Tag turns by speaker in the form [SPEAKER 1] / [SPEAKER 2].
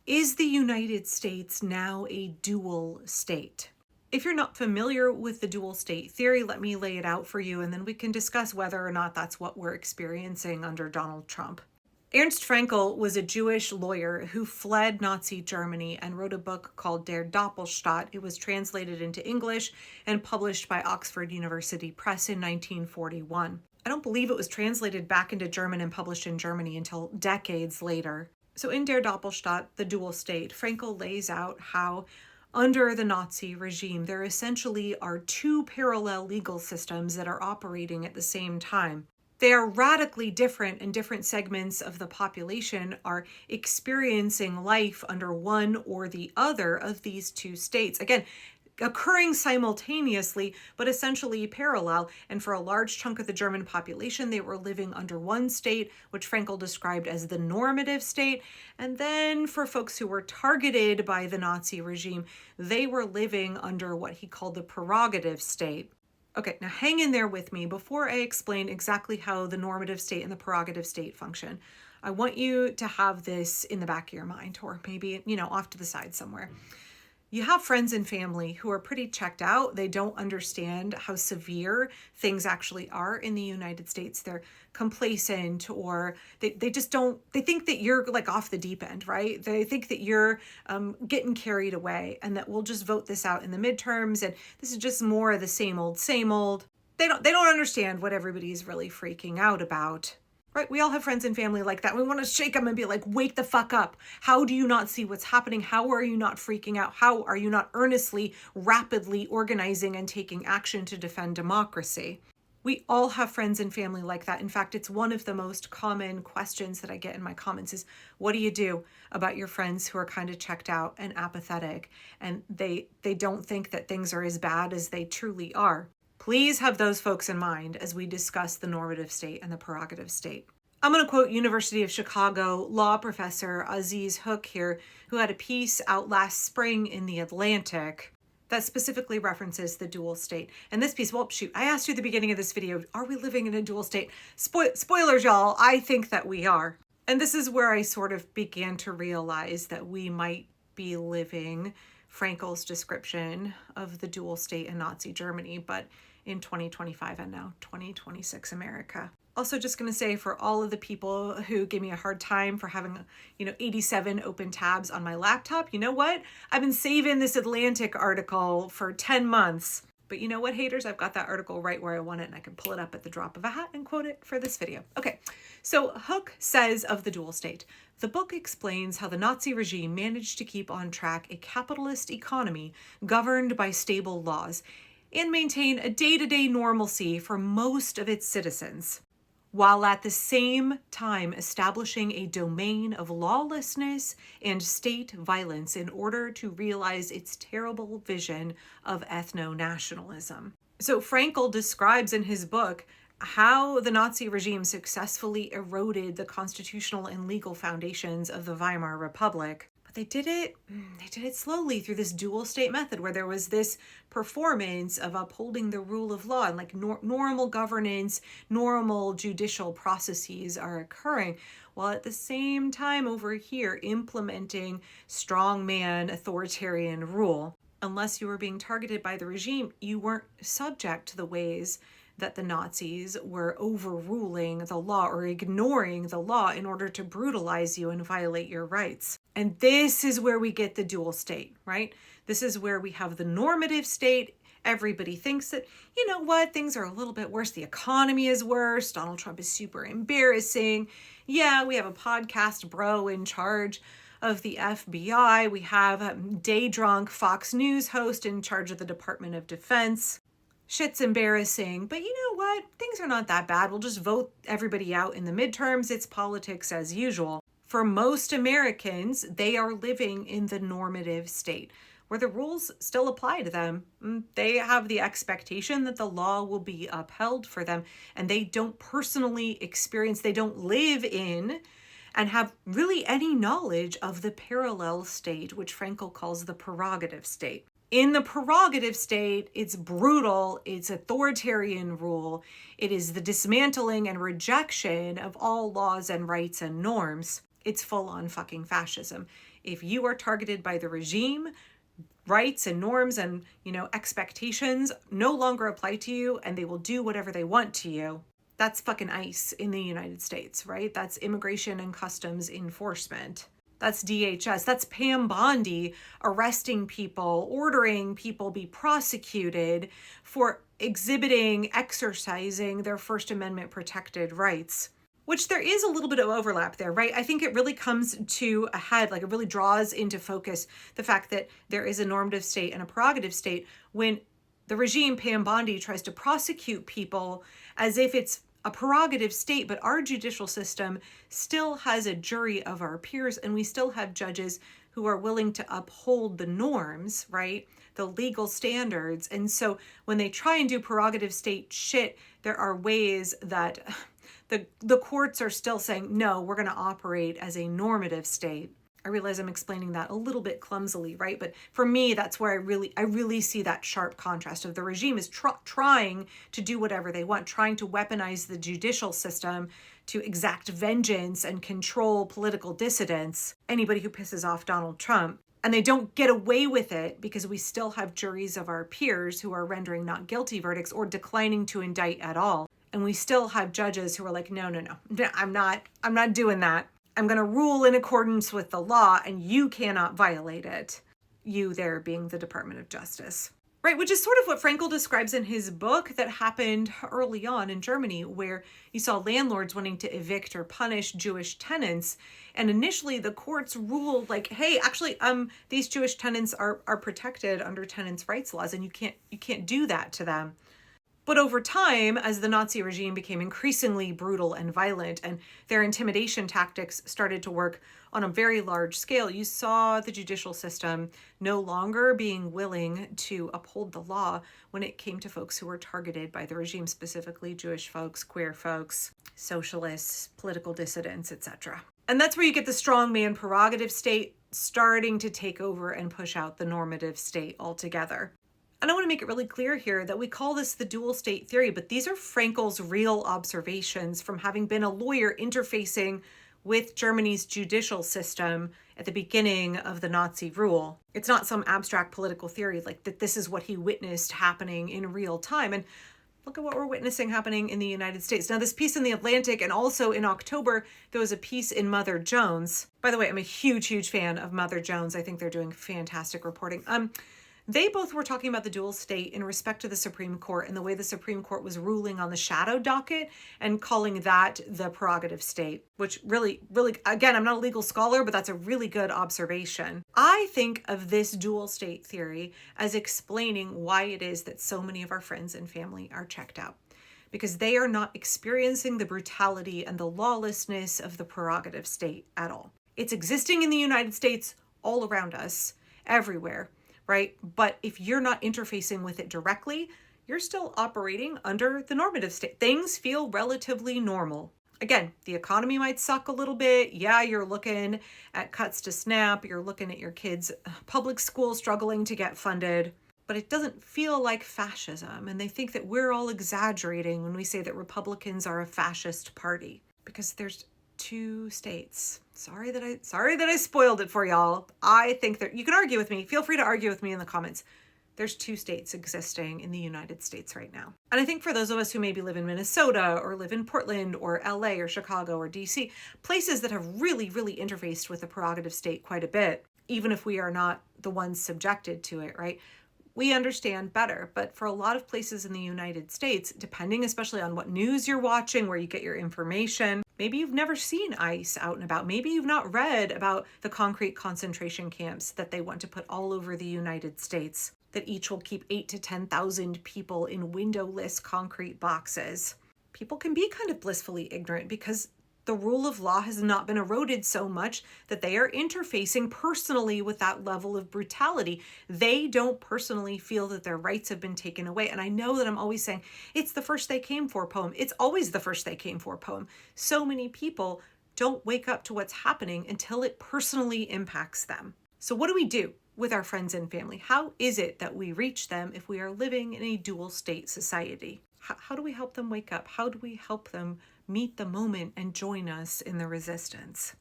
[SPEAKER 1] Is the United States now a dual state? If you're not familiar with the dual state theory, let me lay it out for you, and then we can discuss whether or not that's what we're experiencing under Donald Trump. Ernst Frankl was a Jewish lawyer who fled Nazi Germany and wrote a book called Der Doppelstaat. It was translated into English and published by Oxford University Press in 1941. I don't believe it was translated back into German and published in Germany until decades later. So in Der Doppelstaat, the dual state, Frankl lays out how under the Nazi regime, there essentially are two parallel legal systems that are operating at the same time. They are radically different, and different segments of the population are experiencing life under one or the other of these two states. Again, occurring simultaneously, but essentially parallel. And for a large chunk of the German population, they were living under one state, which Frankl described as the normative state. And then for folks who were targeted by the Nazi regime, they were living under what he called the prerogative state. Okay, now hang in there with me before I explain exactly how the normative state and the prerogative state function. I want you to have this in the back of your mind, or maybe, off to the side somewhere. You have friends and family who are pretty checked out. They don't understand how severe things actually are in the United States. They're complacent, or they just don't, they think that you're like off the deep end, right? They think that you're getting carried away and that we'll just vote this out in the midterms. And this is just more of the same old, same old. They don't understand what everybody's really freaking out about. Right? We all have friends and family like that. We want to shake them and be like, wake the fuck up. How do you not see what's happening? How are you not freaking out? How are you not earnestly, rapidly organizing and taking action to defend democracy? We all have friends and family like that. In fact, it's one of the most common questions that I get in my comments is, what do you do about your friends who are kind of checked out and apathetic, and they don't think that things are as bad as they truly are? Please have those folks in mind as we discuss the normative state and the prerogative state. I'm going to quote University of Chicago law professor Aziz Hook here, who had a piece out last spring in The Atlantic that specifically references the dual state. And this piece, well, shoot, I asked you at the beginning of this video, are we living in a dual state? Spoilers, y'all, I think that we are. And this is where I sort of began to realize that we might be living Frankl's description of the dual state in Nazi Germany, but in 2025 and now 2026 America. Also, just going to say, for all of the people who give me a hard time for having 87 open tabs on my laptop, you know what? I've been saving this Atlantic article for 10 months. But you know what, haters? I've got that article right where I want it, and I can pull it up at the drop of a hat and quote it for this video. Okay, so Hook says of the dual state, the book explains how the Nazi regime managed to keep on track a capitalist economy governed by stable laws and maintain a day-to-day normalcy for most of its citizens, while at the same time establishing a domain of lawlessness and state violence in order to realize its terrible vision of ethno-nationalism. So Frankl describes in his book how the Nazi regime successfully eroded the constitutional and legal foundations of the Weimar Republic. They did it slowly through this dual state method, where there was this performance of upholding the rule of law, and like normal governance, normal judicial processes are occurring, while at the same time over here implementing strongman authoritarian rule. Unless you were being targeted by the regime, you weren't subject to the ways that the Nazis were overruling the law or ignoring the law in order to brutalize you and violate your rights. And this is where we get the dual state, right? This is where we have the normative state. Everybody thinks that, you know what, things are a little bit worse. The economy is worse. Donald Trump is super embarrassing. Yeah, we have a podcast bro in charge of the FBI. We have a day drunk Fox News host in charge of the Department of Defense. Shit's embarrassing, but you know what? Things are not that bad. We'll just vote everybody out in the midterms. It's politics as usual. For most Americans, they are living in the normative state, where the rules still apply to them. They have the expectation that the law will be upheld for them, and they don't personally experience, they don't live in and have really any knowledge of the parallel state, which Frankl calls the prerogative state. In the prerogative state, it's brutal, it's authoritarian rule, it is the dismantling and rejection of all laws and rights and norms. It's full-on fucking fascism. If you are targeted by the regime, rights and norms and, expectations no longer apply to you, and they will do whatever they want to you. That's fucking ICE in the United States, right? That's Immigration and Customs Enforcement. That's DHS. That's Pam Bondi arresting people, ordering people be prosecuted for exercising their First Amendment protected rights, which there is a little bit of overlap there, right? I think it really comes to a head, like it really draws into focus the fact that there is a normative state and a prerogative state when the regime, Pam Bondi, tries to prosecute people as if it's a prerogative state, but our judicial system still has a jury of our peers, and we still have judges who are willing to uphold the norms, right? The legal standards. And so when they try and do prerogative state shit, there are ways that the courts are still saying, no, we're going to operate as a normative state. I realize I'm explaining that a little bit clumsily, right? But for me, that's where I really see that sharp contrast of the regime is trying to do whatever they want, trying to weaponize the judicial system to exact vengeance and control political dissidents, anybody who pisses off Donald Trump. And they don't get away with it because we still have juries of our peers who are rendering not guilty verdicts or declining to indict at all. And we still have judges who are like, no, I'm not doing that. I'm going to rule in accordance with the law, and you cannot violate it. You there being the Department of Justice. Right, which is sort of what Frankl describes in his book that happened early on in Germany, where you saw landlords wanting to evict or punish Jewish tenants. And initially the courts ruled like, hey, actually, these Jewish tenants are protected under tenants' rights laws, and you can't do that to them. But over time, as the Nazi regime became increasingly brutal and violent and their intimidation tactics started to work on a very large scale, you saw the judicial system no longer being willing to uphold the law when it came to folks who were targeted by the regime, specifically Jewish folks, queer folks, socialists, political dissidents, etc. And that's where you get the strongman prerogative state starting to take over and push out the normative state altogether. And I want to make it really clear here that we call this the dual state theory, but these are Frankl's real observations from having been a lawyer interfacing with Germany's judicial system at the beginning of the Nazi rule. It's not some abstract political theory, like that this is what he witnessed happening in real time. And look at what we're witnessing happening in the United States. Now, this piece in The Atlantic, and also in October, there was a piece in Mother Jones. By the way, I'm a huge, huge fan of Mother Jones. I think they're doing fantastic reporting. They both were talking about the dual state in respect to the Supreme Court and the way the Supreme Court was ruling on the shadow docket and calling that the prerogative state, which really, again, I'm not a legal scholar, but that's a really good observation. I think of this dual state theory as explaining why it is that so many of our friends and family are checked out, because they are not experiencing the brutality and the lawlessness of the prerogative state at all. It's existing in the United States all around us, everywhere. Right? But if you're not interfacing with it directly, you're still operating under the normative state. Things feel relatively normal. Again, the economy might suck a little bit. Yeah, you're looking at cuts to SNAP. You're looking at your kids' public school struggling to get funded. But it doesn't feel like fascism. And they think that we're all exaggerating when we say that Republicans are a fascist party, because there's two states. Sorry that I spoiled it for y'all. I think that you can argue with me. Feel free to argue with me in the comments. There's two states existing in the United States right now. And I think for those of us who maybe live in Minnesota or live in Portland or LA or Chicago or DC, places that have really, really interfaced with the prerogative state quite a bit, even if we are not the ones subjected to it, right? We understand better. But for a lot of places in the United States, depending especially on what news you're watching, where you get your information, maybe you've never seen ICE out and about. Maybe you've not read about the concrete concentration camps that they want to put all over the United States, that each will keep 8,000 to 10,000 people in windowless concrete boxes. People can be kind of blissfully ignorant because the rule of law has not been eroded so much that they are interfacing personally with that level of brutality. They don't personally feel that their rights have been taken away. And I know that I'm always saying, it's the first they came for poem. It's always the first they came for poem. So many people don't wake up to what's happening until it personally impacts them. So what do we do with our friends and family? How is it that we reach them if we are living in a dual state society? How do we help them wake up? How do we help them meet the moment and join us in the resistance?